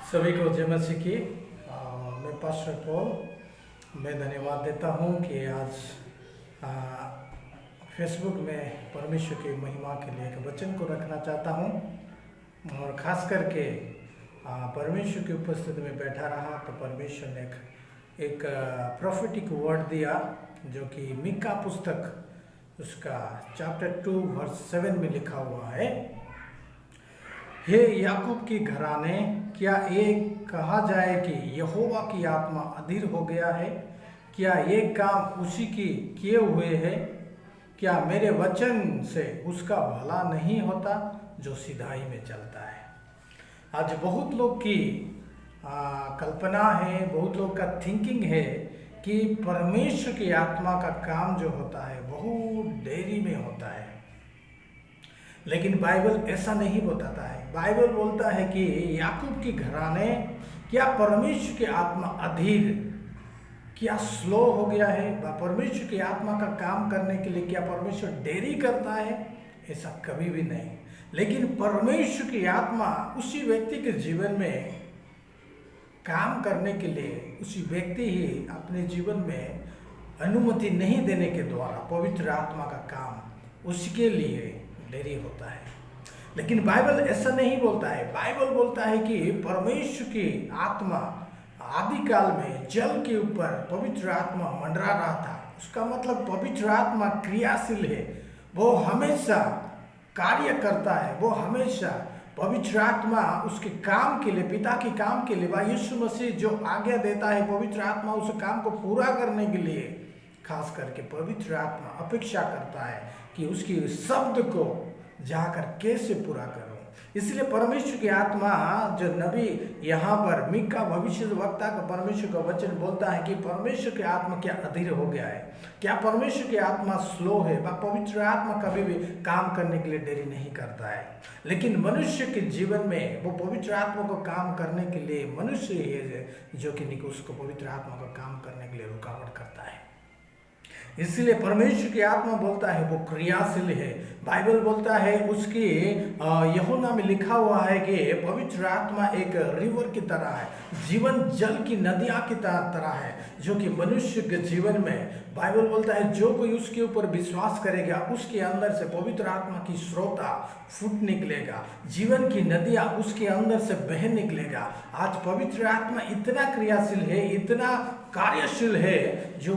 सभी को जय मसीह की। मैं पास्टर पॉल। मैं धन्यवाद देता हूँ कि आज फेसबुक में परमेश्वर की महिमा के लिए एक वचन को रखना चाहता हूँ और ख़ास करके परमेश्वर की उपस्थिति में बैठा रहा तो परमेश्वर ने एक प्रोफेटिक वर्ड दिया जो कि मीका पुस्तक उसका चैप्टर 2 वर्स 7 में लिखा हुआ है। हे याकूब की घराने, क्या ये कहा जाए कि यहोवा की आत्मा अधीर हो गया है? क्या ये काम उसी की किए हुए है? क्या मेरे वचन से उसका भला नहीं होता जो सिधाई में चलता है? आज बहुत लोग की कल्पना है, बहुत लोग का थिंकिंग है कि परमेश्वर की आत्मा का काम जो होता है बहुत देरी में होता है, लेकिन बाइबल ऐसा नहीं बताता है। बाइबल बोलता है कि याकूब की घराने, क्या परमेश्वर की आत्मा अधीर, क्या स्लो हो गया है? परमेश्वर की आत्मा का काम करने के लिए क्या परमेश्वर देरी करता है? ऐसा कभी भी नहीं। लेकिन परमेश्वर की आत्मा उसी व्यक्ति के जीवन में काम करने के लिए उसी व्यक्ति ही अपने जीवन में अनुमति नहीं देने के द्वारा पवित्र आत्मा का काम उसके लिए देरी होता है। लेकिन बाइबल ऐसा नहीं बोलता है। बाइबल बोलता है कि परमेश्वर की आत्मा आदिकाल में जल के ऊपर पवित्र आत्मा मंडरा रहा था। उसका मतलब पवित्र आत्मा क्रियाशील है, वो हमेशा कार्य करता है, वो हमेशा पवित्र आत्मा उसके काम के लिए, पिता के काम के लिए, भाई यीशु मसीह जो आज्ञा देता है पवित्र आत्मा उस काम को पूरा करने के लिए खास करके पवित्र आत्मा अपेक्षा करता है कि उसकी शब्द को जाकर कैसे पूरा करूं। इसलिए परमेश्वर की आत्मा जो नबी यहाँ पर मीका भविष्य वक्ता का परमेश्वर का वचन बोलता है कि परमेश्वर की आत्मा क्या अधीर हो गया है? क्या परमेश्वर की आत्मा स्लो है? पवित्र आत्मा कभी भी काम करने के लिए देरी नहीं करता है, लेकिन मनुष्य के जीवन में वो पवित्र आत्मा को काम करने के लिए मनुष्य ही है जो कि उसको पवित्र आत्मा को काम करने के लिए रुकावट करता है। इसलिए परमेश्वर की आत्मा बोलता है वो क्रियाशील है। बाइबल बोलता है उसकी यूहन्ना में लिखा हुआ है कि पवित्र आत्मा एक रिवर की तरह है, जीवन जल की नदियाँ की तरह है, जो कि मनुष्य के जीवन में बाइबल बोलता है जो कोई उसके ऊपर विश्वास करेगा उसके अंदर से पवित्र आत्मा की स्रोता फूट निकलेगा, जीवन की नदियाँ उसके अंदर से बह निकलेगा। आज पवित्र आत्मा इतना क्रियाशील है, इतना कार्यशील है जो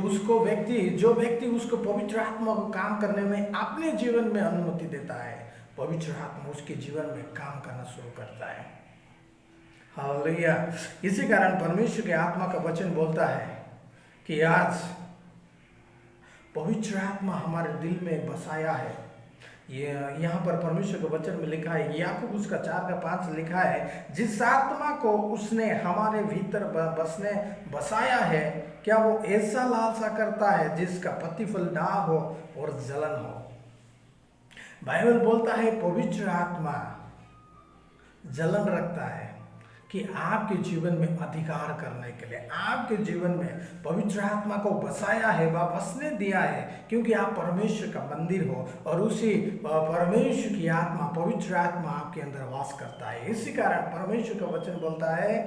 व्यक्ति उसको पवित्र आत्मा को काम करने में अपने जीवन में अनुमति देता है, पवित्र आत्मा उसके जीवन में काम करना शुरू करता है। हालेलुया। इसी कारण परमेश्वर के आत्मा का वचन बोलता है कि आज पवित्र आत्मा हमारे दिल में बसाया है। ये यहाँ पर परमेश्वर के वचन में लिखा है, याकूब उसका 4:5 लिखा है, जिस आत्मा को उसने हमारे भीतर बसाया है, क्या वो ऐसा लालसा करता है जिसका प्रतिफल ना हो और जलन हो। बाइबल बोलता है पवित्र आत्मा जलन रखता है कि आपके जीवन में अधिकार करने के लिए, आपके जीवन में पवित्र आत्मा को बसाया है, वह बसने दिया है, क्योंकि आप परमेश्वर का मंदिर हो और उसी परमेश्वर की आत्मा, पवित्र आत्मा आपके अंदर वास करता है। इसी कारण परमेश्वर का वचन बोलता है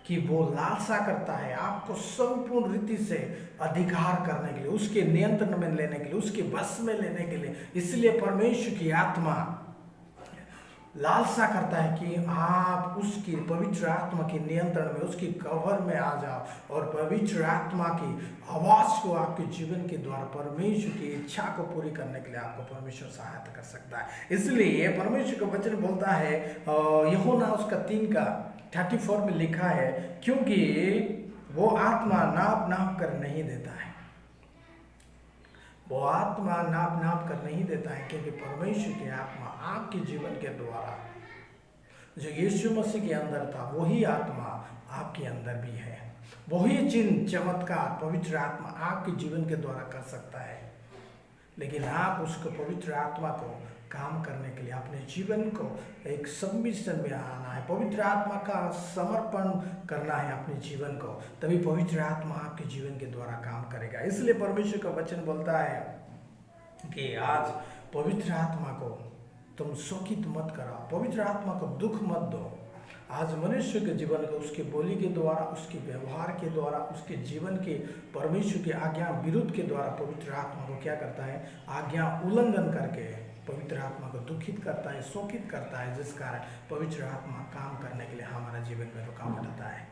कि वो लालसा करता है आपको संपूर्ण रीति से अधिकार करने के लिए, उसके नियंत्रण में लेने के लिए, उसके बस में लेने के लिए। इसलिए परमेश्वर की आत्मा लालसा करता है कि आप उसकी पवित्र आत्मा के नियंत्रण में, उसकी कवर में आ जाओ और पवित्र आत्मा की आवाज़ को आपके जीवन के द्वारा परमेश्वर की इच्छा को पूरी करने के लिए आपको परमेश्वर सहायता कर सकता है। इसलिए परमेश्वर का वचन बोलता है, यूहन्ना उसका 3:34 में लिखा है, क्योंकि वो आत्मा नाप कर नहीं देता है, वो आत्मा नाप कर नहीं देता है, क्योंकि परमेश्वर की आत्मा आपके जीवन के द्वारा जो यीशु मसीह के अंदर था वही आत्मा आपके अंदर भी है। वही चिन्ह चमत्कार पवित्र आत्मा आपके जीवन के द्वारा कर सकता है, लेकिन आप उसको पवित्र आत्मा को काम करने के लिए अपने जीवन को एक सबमिशन में आना है, पवित्र आत्मा का समर्पण करना है अपने जीवन को, तभी पवित्र आत्मा आपके जीवन के द्वारा काम करेगा। इसलिए परमेश्वर का वचन बोलता है कि आज पवित्र आत्मा को तुम शोकित मत कराओ, पवित्र आत्मा को दुख मत दो, आज मनुष्य के जीवन को उसके बोली के द्वारा, उसके व्यवहार के द्वारा, उसके जीवन के परमेश्वर की आज्ञा विरुद्ध के द्वारा पवित्र आत्मा को क्या करता है, आज्ञा उल्लंघन करके पवित्र आत्मा को दुखित करता है, शोकित करता है, जिस कारण पवित्र आत्मा काम करने के लिए हमारा जीवन में रुकावट आता है।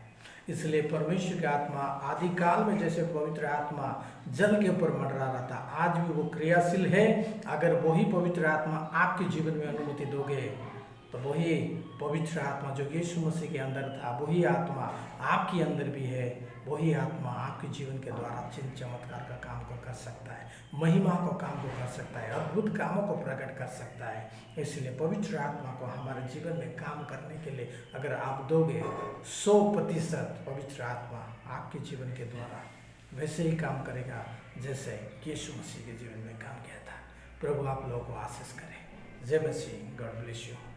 इसलिए परमेश्वर की आत्मा आदि काल में जैसे पवित्र आत्मा जल के ऊपर मंडरा रहा था, आज भी वो क्रियाशील है। अगर वही पवित्र आत्मा आपके जीवन में अनुमति दोगे तो वही पवित्र आत्मा जो यीशु मसीह के अंदर था, वही आत्मा आपके अंदर भी है। वही आत्मा आपके जीवन के द्वारा चिन्ह चमत्कार का काम को कर सकता है, महिमा को काम को कर सकता है, अद्भुत कामों को प्रकट कर सकता है। इसलिए पवित्र आत्मा को हमारे जीवन में काम करने के लिए अगर आप दोगे 100% पवित्र आत्मा आपके जीवन के द्वारा वैसे ही काम करेगा जैसे यीशु मसीह के जीवन में काम किया था। प्रभु आप लोगों को आशीष करें। जय मसीह। God bless you.